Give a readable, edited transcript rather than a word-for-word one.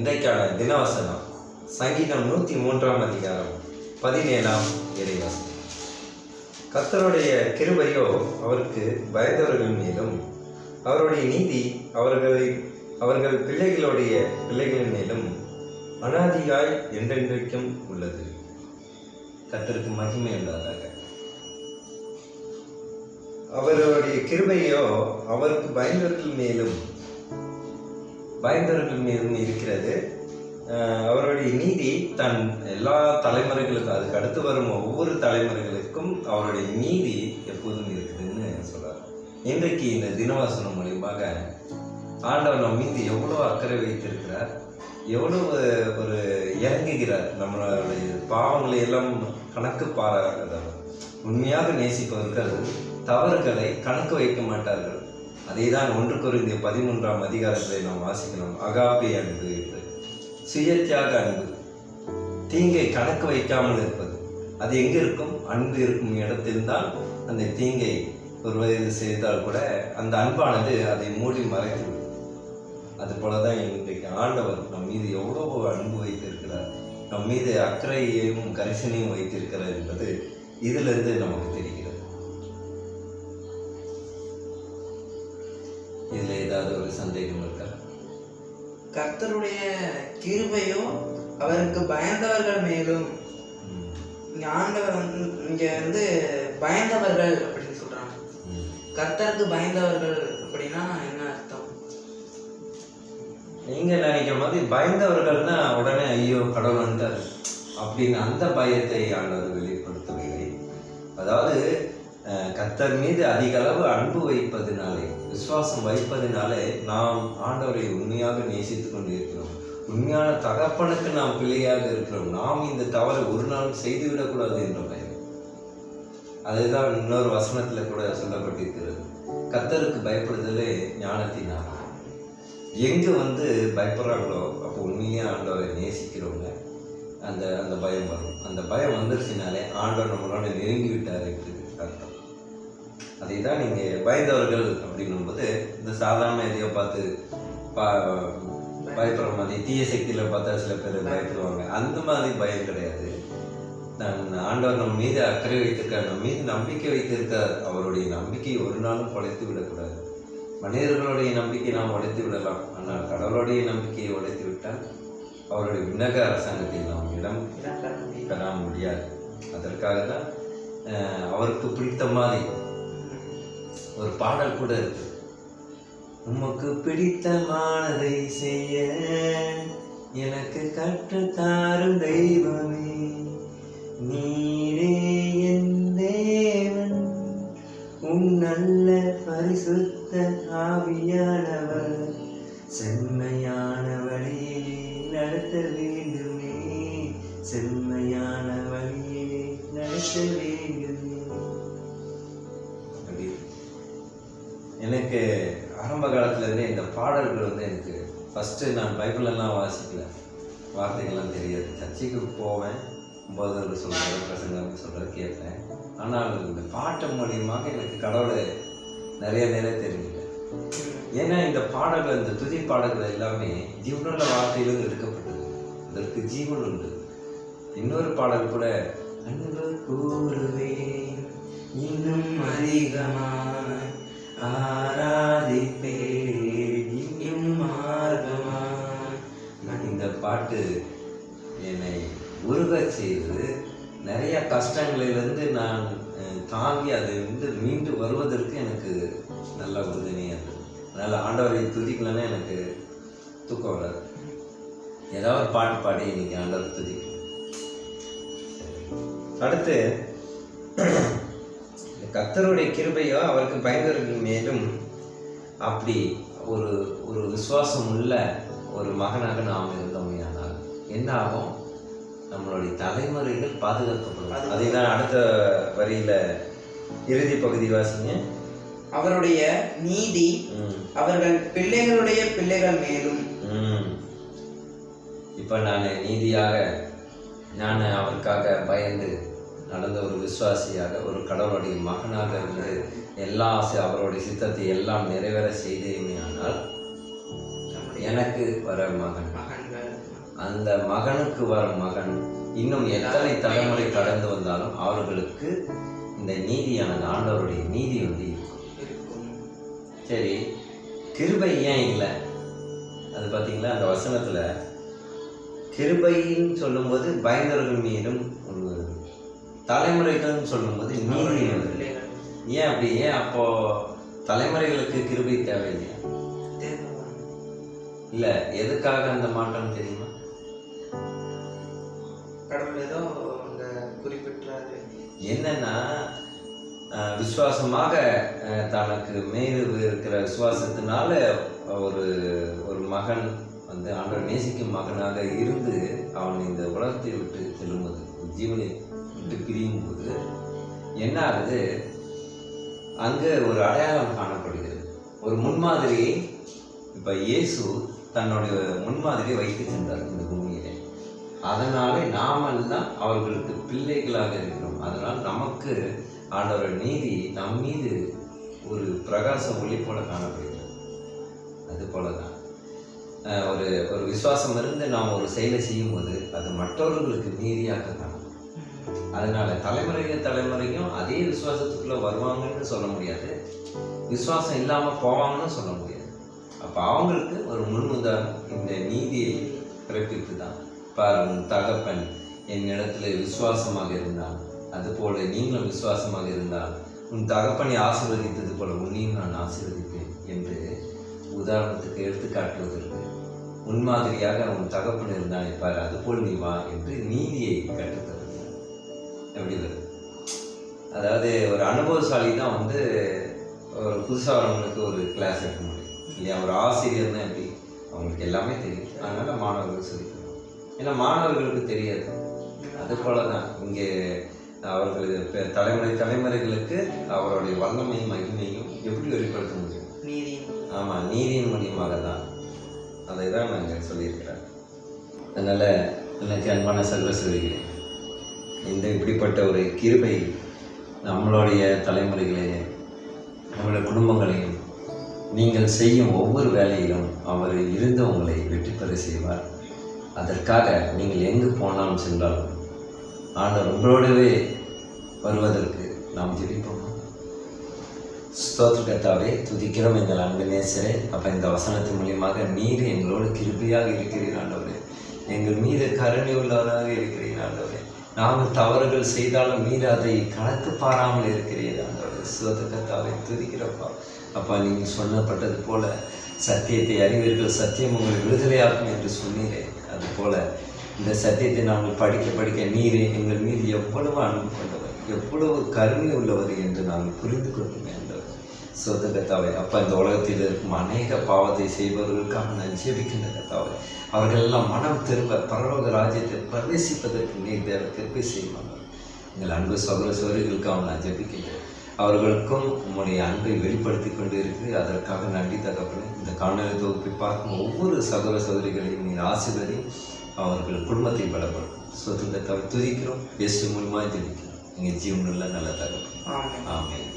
இன்றைக்கான தினவசனம் சங்கீதம் 103 அதிகாரம் 17 இறைவசனம். கர்த்தருடைய கிருபையோ அவருக்கு பயந்தவர்கள் மேலும், அவருடைய நீதி அவர்கள் பிள்ளைகளின் மேலும் அனாதியாய் என்றென்றைக்கும் உள்ளது. கர்த்தருக்கு மகிமை உண்டாதாக. அவருடைய கிருபையோ அவருக்கு பயந்தவர்கள் மேலும் இருக்கிறது. அவருடைய நீதி தன் எல்லா தலைமுறைகளுக்கும், அதுக்கு அடுத்து வரும் ஒவ்வொரு தலைமுறைகளுக்கும் அவருடைய நீதி எப்போதும் இருக்குதுன்னு சொல்றார். இன்றைக்கு இந்த தினவசனம் மூலியமாக ஆண்டவர் நம் மீது எவ்வளோ அக்கறை வைத்திருக்கிறார், எவ்வளோ ஒரு இறங்குகிறார். நம்மளுடைய பாவங்களை எல்லாம் கணக்கு பாராதவர். உண்மையாக நேசிப்பவர்கள் தவறுகளை கணக்கு வைக்க மாட்டார்கள். அதை தான் 1 கொரிந்தியர் 13 அதிகாரத்தில் நாம் வாசிக்கலாம். அகாப்பே அன்பு என்று, சுயத்தியாக அன்பு, தீங்கை கணக்கு வைக்காமல் இருப்பது. அது எங்கே இருக்கும்? அன்பு இருக்கும் இடத்தில்தான் அந்த தீங்கை ஒரு வயது செய்தால் கூட அந்த அன்பானது அதை மூடி மறைத்து. அது போலதான் இன்றைக்கு ஆண்டவர் நம் மீது எவ்வளோ அன்பு வைத்திருக்கிறார், நம் மீது அக்கறையையும் கரிசனையும் வைத்திருக்கிறார் என்பது இதிலிருந்து நமக்கு தெரிகிறது. இதுல ஏதாவது ஒரு சந்தேகம் இருக்கா? கர்த்தருடைய கிருபையோ அவருக்கு பயந்தவர்கள் மேலும். ஆண்டவர் இங்க பயந்தவர்கள் அப்படின்னு சொல்றாங்க. கர்த்தருக்கு பயந்தவர்கள் அப்படின்னா என்ன அர்த்தம்? நீங்க நினைக்கிற மாதிரி பயந்தவர்கள்னா உடனே ஐயோ கடவுள் வந்தார் அப்படின்னு அந்த பயத்தை ஆண்டவர் வெளிப்படுத்தவில்லை. அதாவது கர்த்தர் மீது அதிக அளவு அன்பு வைப்பதினாலே, விசுவாசம் வைப்பதினாலே நாம் ஆண்டவரை உண்மையாக நேசித்து கொண்டு இருக்கிறோம். உண்மையான தகப்பனுக்கு நாம் பிள்ளையாக இருக்கிறோம். நாம் இந்த தவறை ஒரு நாள் செய்துவிடக்கூடாது என்ற பயம். அதுதான் இன்னொரு வசனத்துல கூட சொல்லப்பட்டிருக்கிறது. கர்த்தருக்கு பயப்படுதலே ஞானத்தினால். எங்க பயப்படுறாங்களோ அப்போ உண்மையே ஆண்டவரை நேசிக்கிறவங்க அந்த பயம் வரும். அந்த பயம் வந்துருச்சுனாலே ஆண்டவர் நம்மளோட நெருங்கி விட்டார் என்று அர்த்தம். அதை தான் நீங்கள் பயந்தவர்கள் அப்படின்னும்போது இந்த சாதாரண எதையோ பார்த்து பயப்படுற மாதிரி, தீய சக்தியில் பார்த்தா சில பேர் பயப்படுவாங்க. அந்த மாதிரி பயம் கிடையாது. ஆண்டவர் நம்ம மீது அக்கறை வைத்திருக்கார், நம்ம மீது நம்பிக்கை வைத்திருக்கார். அவருடைய நம்பிக்கையை ஒரு நாளும் குலைத்து விடக்கூடாது. மனிதர்களுடைய நம்பிக்கை நாம் உடைத்து விடலாம், ஆனால் கடவுளுடைய நம்பிக்கையை உடைத்து விட்டால் அவருடைய விண்ணக அரசாங்கத்தில் நாம் இடம் பெற முடியாது. அதற்காக தான் அவருக்கு பிடித்த மாதிரி ஒரு பாடல் கூட இருக்கு. உமக்கு பிடித்தமானதை செய்ய எனக்கு கற்றுத்தாரும் தெய்வமே, நீரே என் தேவன், உன் நல்ல பரிசுத்த ஆவியானவர் செம்மையான வழியிலே நடத்த வேண்டுமே, செம்மையான வழியிலே நடத்த வேண்டுமே. எனக்கு ஆரம்ப காலத்துலேருந்தே இந்த பாடல்கள் எனக்கு ஃபஸ்ட்டு நான் பைபிளெல்லாம் வாசிக்கல, வார்த்தைகள்லாம் தெரியாது. சர்ச்சைக்கு போவேன், போதர்கள் சொல்கிறது, பிரசங்கம் சொல்கிறது கேட்பேன். ஆனால் இந்த பாட்டு மூலியமாக எனக்கு கடவுளை நிறைய தெரிஞ்சுட்டேன். ஏன்னா இந்த பாடல்கள், இந்த துதி பாடல்கள் எல்லாமே ஜீவனுள்ள வார்த்தையிலிருந்து எடுக்கப்பட்டது. அதற்கு ஜீவன் உண்டு. இன்னொரு பாடல் கூட, அன்பு கூறுவேன் இன்னும் அதிகமாக ஆராதிப்பேன் இன்னும் மார்க்கமாக. இந்த பாட்டு என்னை உருக செய்து நிறைய கஷ்டங்களிலிருந்து நான் தாங்கி அதை மீண்டு வருவதற்கு எனக்கு நல்ல உறுதுணையாக இருந்தது. அதனால் ஆண்டவரை துதிக்கலன்னா எனக்கு தூக்கம் வராது. ஏதாவது ஒரு பாட்டு பாடி இன்னைக்கு ஆண்டவர் துதிக்கணும். அடுத்து, கர்த்தருடைய கிருபையோ அவருக்கு பயந்தவர்கள் மேலும். அப்படி ஒரு விசுவாசம் உள்ள ஒரு மகனாக நாம் இருந்தோமையானால் என்ன ஆகும்? நம்மளுடைய தலைமுறைகள் பாதுகாக்கப்படும். அதை தான் அடுத்த வரியில இறுதி பகுதி வாசிங்க. அவருடைய நீதி அவர்கள் பிள்ளைகளுடைய பிள்ளைகள் மேலும். இப்ப நான் நீதியாக நான் அவருக்காக பயந்து நடந்த ஒரு விசுவாசியாக, ஒரு கடவுளுடைய மகனாக இருந்து அவருடைய சித்தத்தை எல்லாம் நிறைவேற செய்தேனே. ஆனால் எனக்கு வர மகன் மகன்கள். அந்த மகனுக்கு வரும் மகன் இன்னும் எத்தனை தலைமுறை கடந்து வந்தாலும் அவர்களுக்கு இந்த நீதியானது ஆண்டவருடைய நீதி வந்து இருக்கும். சரி, கிருபை ஏன் இல்லை? அது பார்த்தீங்களா, அந்த வசனத்தில் கிருபைன்னு சொல்லும்போது பயந்தவர்கள் மீதும் தலைமுறைகள்னு சொல்லும்போது நீதி வருது. ஏன் அப்படி? ஏன் அப்போ தலைமுறைகளுக்கு கிருபை தேவையில்லையா? இல்லை, எதுக்காக அந்த மாற்றம் தெரியுமா? கடவுள் ஏதோ அங்க குறிப்பிட்டாரு. என்னன்னா, விசுவாசமாக தனக்கு மேல் இருக்கிற விசுவாசத்தினால ஒரு ஒரு மகன் வந்து ஆண்டவர் நேசிக்கும் மகனாக இருந்து அவன் இந்த உலகத்தை விட்டு செல்லும்போது, ஜீவனை விட்டு பிரியும் போது என்ன ஆகுது? அங்கே ஒரு அடையாளம் காணப்படுகிறது, ஒரு முன்மாதிரியை. இப்போ இயேசு தன்னுடைய முன்மாதிரியை வைத்து சென்றார் இந்த பூமியிலே. அதனாலே நாமெல்லாம் அவர்களுக்கு பிள்ளைகளாக இருக்கிறோம். அதனால் நமக்கு ஆண்டவர் நீதி நம் மீது ஒரு பிரகாச ஒளி போல காணப்படுகிறது. அது போல தான் ஒரு ஒரு விசுவாசம் இருந்து நாம் ஒரு செயலை செய்யும்போது அது மற்றவர்களுக்கு நீதியாக காணும். அதனால தலைமுறையும் அதே விசுவாசத்துக்குள்ள வருவாங்கன்னு சொல்ல முடியாது, விசுவாசம் இல்லாமல் போவாங்கன்னு சொல்ல முடியாது. அப்போ அவங்களுக்கு ஒரு முன்னுதாரணம் இந்த நீதியை பிறப்பித்து தான். பார், உன் தகப்பன் என்னிடத்துல விசுவாசமாக இருந்தான், அதுபோல நீங்களும் விசுவாசமாக இருந்தால் உன் தகப்பனை ஆசீர்வதித்தது போல உன்னையும் நான் ஆசீர்வதிப்பேன் என்று உதாரணத்துக்கு எடுத்துக்காட்டுவதற்கு முன்மாதிரியாக உன் தகப்பன் இருந்தான் பார், அதுபோல் நீ வா என்று நீதியை கற்றுத்தருகிறார். எப்படி வருது? அதாவது ஒரு அனுபவசாலி தான் வந்து ஒரு புதுசாக வரவங்களுக்கு ஒரு கிளாஸ் எடுக்க முடியும் இல்லையா? ஒரு ஆசிரியர் தான் எப்படி, அவங்களுக்கு எல்லாமே தெரியும், அதனால மாணவர்கள் சொல்லிக்கணும். ஏன்னா மாணவர்களுக்கு தெரியாது. அது போல தான் இங்கே அவர்களுக்கு தலைமுறைகளுக்கு அவருடைய வல்லமையும் மகிமையும் எப்படி வெளிப்படுத்த முடியும்? ஆமாம், நீதியின் மூலியமாக தான். அதை தான் நாங்கள் சொல்லியிருக்கிறேன். அதனால் எனக்கு அன்பான சகோதரிகளே, இந்த இப்படிப்பட்ட ஒரு கிருபை நம்மளுடைய தலைமுறைகளையும் நம்மளுடைய குடும்பங்களையும் நீங்கள் செய்யும் ஒவ்வொரு வேலையிலும் அவர் இருந்து உங்களை வெற்றி பெற செய்வார். அதற்காக நீங்கள் எங்கு போனாலும் சென்றாலும் ஆண்டவர் உங்களோடவே வருவதற்கு நாம் ஜெபிப்போம். ஸ்தோத்திர கர்த்தாவே, துதிக்கிறோம் எங்கள் அன்பு நேசரே. அப்போ இந்த வசனத்தின் மூலியமாக நீர் எங்களோடு கிருபையாக இருக்கிறீர் ஆண்டவரே, எங்கள் மீது கருணை உள்ளவராக இருக்கிறீர் ஆண்டவரே. நாங்கள் தவறுகள் செய்தாலும் நீர் அதை கணக்கு பாராமல் இருக்கிறீர் ஆண்டவரே. ஸ்தோத்திர கர்த்தாவே, துதிக்கிறப்பா. அப்பா, நீங்கள் சொல்லப்பட்டது போல சத்தியத்தை அறிவீர்கள், சத்தியம் உங்களை விடுதலையாகும் என்று சொன்னீரே. அதுபோல இந்த சத்தியத்தை நாங்கள் படிக்க நீரே எங்கள் மீது எவ்வளவு அன்பு கொண்டவர், எவ்வளவு கருணை உள்ளவர் என்று நாங்கள் புரிந்து கொண்டோம் என்றவர். ஸ்தோத்திர கர்த்தாவே. அப்பா, இந்த உலகத்தில் இருக்கும் அநேக பாவத்தை செய்பவர்களுக்காக நான் ஜெபிக்கின்ற கர்த்தாவே, அவர்கள் எல்லாம் மனம் திரும்ப பரலோக ராஜ்யத்தை பிரவேசிப்பதற்கு நீர் தேவ கிருபை செய்வாங்க. எங்கள் அன்பு சகோதரிகளுக்காக நான் ஜெபிக்கின்றேன். அவர்களுக்கும் உம்முடைய அன்பை வெளிப்படுத்தி கொண்டு இருக்கு. அதற்காக நன்றி தகப்பனே. இந்த காணொலி தொகுப்பை பார்க்கும் ஒவ்வொரு சகோதரிகளையும் நீர் ஆசீர்வதி, அவர்கள் குடும்பத்தை பலப்படுத்தும். சுதந்திரத்தை துதிக்கிறோம், இயேசு மூலமாக ஜெபிக்கிறோம். எங்கள் ஜீவனுள்ள நல்ல தகப்பனே. ஆமென்.